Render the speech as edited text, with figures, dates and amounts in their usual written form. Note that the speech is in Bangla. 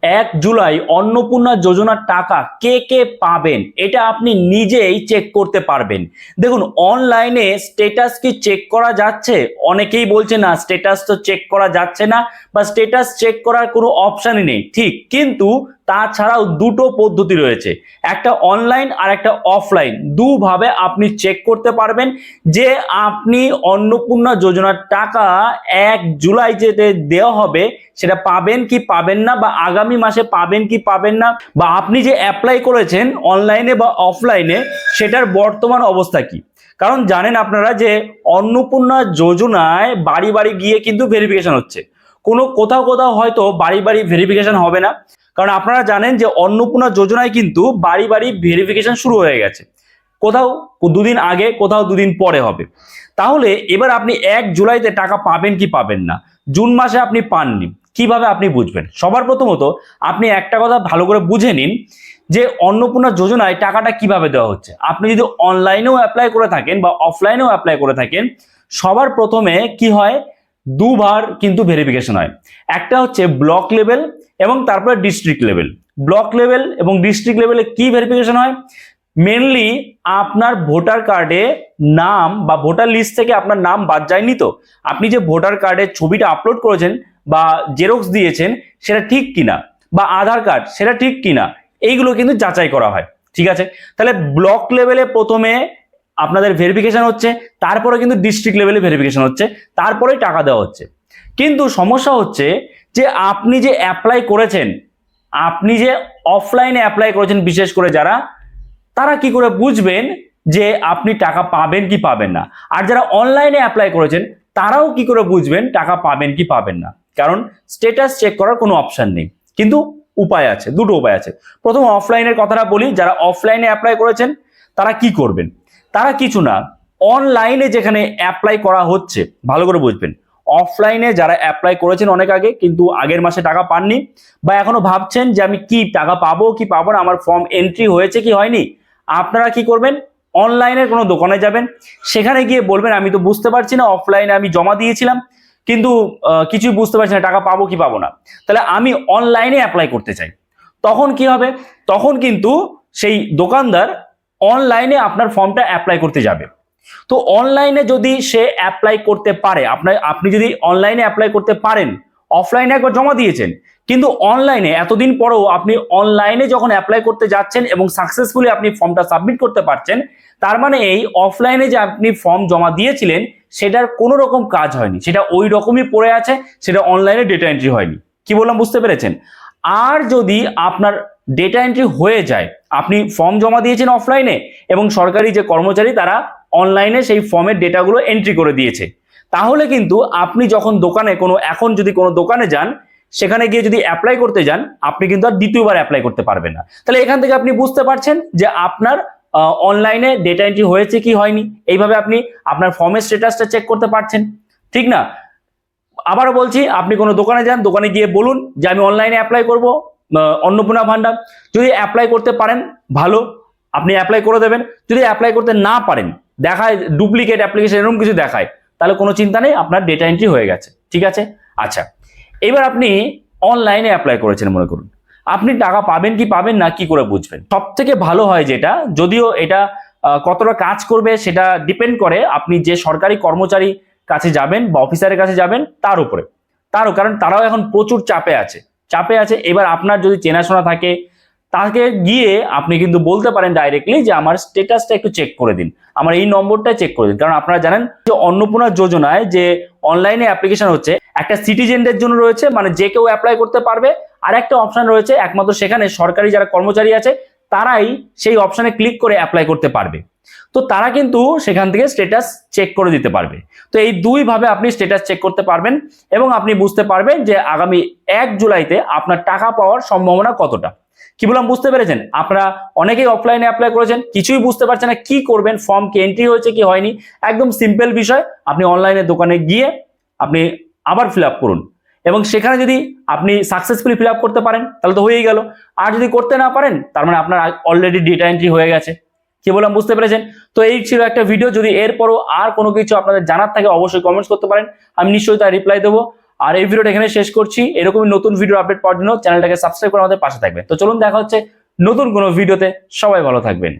1 জুলাই অন্নপূর্ণা যোজনার টাকা কে কে পাবেন এটা আপনি নিজেই চেক করতে পারবেন। দেখুন, অনলাইনে স্ট্যাটাস কি চেক করা যাচ্ছে? অনেকেই বলছে না, স্ট্যাটাস তো চেক করা যাচ্ছে না বা স্ট্যাটাস চেক করার কোনো অপশনই নেই। ঠিক, কিন্তু তাছাড়াও দুটো পদ্ধতি রয়েছে, একটা অনলাইন আর একটা অফলাইন। দুভাবে আপনি চেক করতে পারবেন যে আপনি অন্নপূর্ণা যোজনার টাকা 1 জুলাই যেতে দেওয়া হবে সেটা পাবেন কি পাবেন না, বা আগামী মাসে পাবেন কি পাবেন না, বা আপনি যে অ্যাপ্লাই করেছেন অনলাইনে বা অফলাইনে সেটার বর্তমান অবস্থা কি। কারণ জানেন আপনারা যে অন্নপূর্ণা যোজনায় বাড়ি বাড়ি গিয়ে কিন্তু ভেরিফিকেশন হচ্ছে। কোথাও কোথাও হয়তো বাড়ি বাড়ি ভেরিফিকেশন হবে না, কারণ আপনারা জানেন যে অন্নপূর্ণা যোজনায় কিন্তু বাড়ি বাড়ি ভেরিফিকেশন শুরু হয়ে গেছে। কোথাও 2 দিন আগে, কোথাও 2 দিন পরে হবে। তাহলে এবার আপনি 1 জুলাইতে টাকা পাবেন কি পাবেন না, জুন মাসে আপনি পাননি, কিভাবে আপনি বুঝবেন? সবার প্রথমত আপনি একটা কথা ভালো করে বুঝে নিন যে অন্নপূর্ণা যোজনায় টাকাটা কিভাবে দেওয়া হচ্ছে। আপনি যদি অনলাইনেও অ্যাপ্লাই করে থাকেন বা অফলাইনেও অ্যাপ্লাই করে থাকেন, সবার প্রথমে কি হয়, দুবার কিন্তু ভেরিফিকেশন হয়। একটা হচ্ছে ব্লক লেভেল এবং তারপরে ডিস্ট্রিক্ট লেভেল। ব্লক লেভেল এবং ডিস্ট্রিক্ট লেভেলে কি ভেরিফিকেশন হয়? মেনলি আপনার ভোটার কার্ডে নাম বা ভোটার লিস্ট থেকে আপনার নাম বাদ যায়নি তো, আপনি যে ভোটার কার্ডের ছবিটা আপলোড করেছেন বা জেরক্স দিয়েছেন সেটা ঠিক কিনা, বা আধার কার্ড সেটা ঠিক কিনা, এইগুলো কিন্তু যাচাই করা হয়। ঠিক আছে, তাহলে ব্লক লেভেলে প্রথমে আপনাদের ভেরিফিকেশন হচ্ছে, তারপরে কিন্তু ডিস্ট্রিক্ট লেভেলে ভেরিফিকেশন হচ্ছে, তারপরেই টাকা দেওয়া হচ্ছে। কিন্তু সমস্যা হচ্ছে যে আপনি যে অ্যাপ্লাই করেছেন, আপনি যে অফলাইনে অ্যাপ্লাই করেছেন, বিশেষ করে যারা, তারা কি করে বুঝবেন যে আপনি টাকা পাবেন কি পাবেন না? আর যারা অনলাইনে অ্যাপ্লাই করেছেন তারাও কি করে বুঝবেন টাকা পাবেন কি পাবেন না? কারণ স্ট্যাটাস চেক করার কোনো অপশন নেই। কিন্তু উপায় আছে, দুটো উপায় আছে। প্রথম অফলাইনের কথাটা বলি, যারা অফলাইনে অ্যাপ্লাই করেছেন তারা কি করবেন? তারা কিছু না, অনলাইনে যেখানে অ্যাপ্লাই করা হচ্ছে, ভালো করে বুঝবেন, অফলাইনে যারা অ্যাপ্লাই করেছেন অনেক আগে কিন্তু আগের মাসে টাকা পাননি, বা এখনো ভাবছেন যে আমি কি টাকা পাবো কি পাবো না, আমার ফর্ম এন্ট্রি হয়েছে কি হয়নি, আপনারা কি করবেন? অনলাইনের কোনো দোকানে যাবেন, সেখানে গিয়ে বলবেন আমি তো বুঝতে পারছি না, অফলাইনে আমি জমা দিয়েছিলাম কিন্তু কিছুই বুঝতে পারছি না, টাকা পাবো কি পাবো না, তাহলে আমি অনলাইনে অ্যাপ্লাই করতে চাই। তখন কি হবে? তখন কিন্তু সেই দোকানদার অনলাইনে আপনার ফর্মটা অ্যাপ্লাই করতে যাবে। তো অনলাইনে যদি সে অ্যাপ্লাই করতে পারে, আপনি যদি অনলাইনে অ্যাপ্লাই করতে পারেন, অফলাইনে একবার জমা দিয়েছেন, কিন্তু অনলাইনে এতদিন পরেও আপনি অনলাইনে যখন অ্যাপ্লাই করতে যাচ্ছেন এবং সাকসেসফুলি আপনি ফর্মটা সাবমিট করতে পারছেন, তার মানে এই অফলাইনে যে আপনি ফর্ম জমা দিয়েছিলেন সেটার কোনো রকম কাজ হয়নি, সেটা ওই রকমই পড়ে আছে, সেটা অনলাইনে ডেটা এন্ট্রি হয়নি। কি বললাম, বুঝতে পেরেছেন? আর যদি আপনার ডেটা এন্ট্রি হয়ে যায়, আপনি ফর্ম জমা দিয়েছেন অফলাইনে এবং সরকারি যে কর্মচারী তারা অনলাইনে সেই ফর্মের ডেটাগুলো এন্ট্রি করে দিয়েছে, তাহলে কিন্তু আপনি যখন দোকানে এখন যদি কোনো দোকানে যান, সেখানে গিয়ে যদি অ্যাপ্লাই করতে যান, আপনি কিন্তু আর দ্বিতীয়বার অ্যাপ্লাই করতে পারবেন না। তাহলে এখান থেকে আপনি বুঝতে পারছেন যে আপনার অনলাইনে ডেটা এন্ট্রি হয়েছে কি হয়নি। এইভাবে আপনি আপনার ফর্মের স্ট্যাটাসটা চেক করতে পারছেন, ঠিক না? আবারও বলছি, আপনি কোনো দোকানে যান, দোকানে গিয়ে বলুন যে আমি অনলাইনে অ্যাপ্লাই করব অন্নপূর্ণা ভান্ডার। যদি অ্যাপ্লাই করতে পারেন ভালো, আপনি অ্যাপ্লাই করে দেবেন। যদি অ্যাপ্লাই করতে না পারেন, দেখায় ডুপ্লিকেট অ্যাপ্লিকেশন এরকম কিছু দেখায়, তাহলে কোনো চিন্তা নেই, আপনার ডেটা এন্ট্রি হয়ে গেছে। ঠিক আছে? আচ্ছা, এবার আপনি অনলাইনে অ্যাপ্লাই করেছেন, মনে করুন, আপনি টাকা পাবেন কি পাবেন না কি করে বুঝবেন? সব থেকে ভালো হয় যেটা, যদিও এটা কতটা কাজ করবে সেটা ডিপেন্ড করে আপনি যে সরকারি কর্মচারী কাছে যাবেন বা অফিসারের কাছে যাবেন তার উপরে। কারণ তারাও এখন প্রচুর চাপে আছে। এবার আপনার যদি চেনাশোনা থাকে, তাকে গিয়ে আপনি কিন্তু বলতে পারেন ডাইরেক্টলি যে আমার স্ট্যাটাসটা একটু চেক করে দিন, আমার এই নম্বরটা চেক করে দিন। কারণ আপনারা জানেন যে অন্নপূর্ণা যোজনায় যে অনলাইনে অ্যাপ্লিকেশন হচ্ছে, একটা সিটিজেনদের জন্য রয়েছে, মানে যে কেউ অ্যাপ্লাই করতে পারবে, আর একটা অপশন রয়েছে একমাত্র সেখানে সরকারি যারা কর্মচারী আছে তারাই সেই অপশনে ক্লিক করে অ্যাপ্লাই করতে পারবে। তো তারা কিন্তু সেখান থেকে স্ট্যাটাস চেক করে দিতে পারবে। তো এই দুই ভাবে আপনি স্ট্যাটাস চেক করতে পারবেন এবং আপনি বুঝতে পারবেন যে আগামী 1 জুলাইতে আপনার টাকা পাওয়ার সম্ভাবনা কতটা। কি বললাম, বুঝতে পেরেছেন? আপনারা অনেকেই অফলাইনে অ্যাপ্লাই করেছেন, কিছুই বুঝতে পারছেন না কি করবেন, ফর্ম কি এন্ট্রি হয়েছে কি হয়নি। একদম সিম্পল বিষয়, আপনি অনলাইনে দোকানে গিয়ে আপনি আবার ফিল আপ করুন, এবং সেখানে যদি আপনি সাকসেসফুলি ফিল আপ করতে পারেন তাহলে তো হয়েই গেল। আর যদি করতে না পারেন, তার মানে আপনার অলরেডি ডেটা এন্ট্রি হয়ে গেছে। কি বললাম, বুঝতে পেরেছেন? তো এই ছিল একটা ভিডিও। যদি এরপরও আর কোনো কিছু আপনাদের জানার থাকে অবশ্যই কমেন্টস করতে পারেন, আমি নিশ্চয়ই তার রিপ্লাই দেবো। আর এই ভিডিওটা এখানে শেষ করছি। এরকমই নতুন ভিডিও আপডেট পাওয়ার জন্য চ্যানেলটাকে সাবস্ক্রাইব করে আমাদের পাশে থাকবেন। তো চলুন দেখা হচ্ছে নতুন কোনো ভিডিওতে। সবাই ভালো থাকবেন।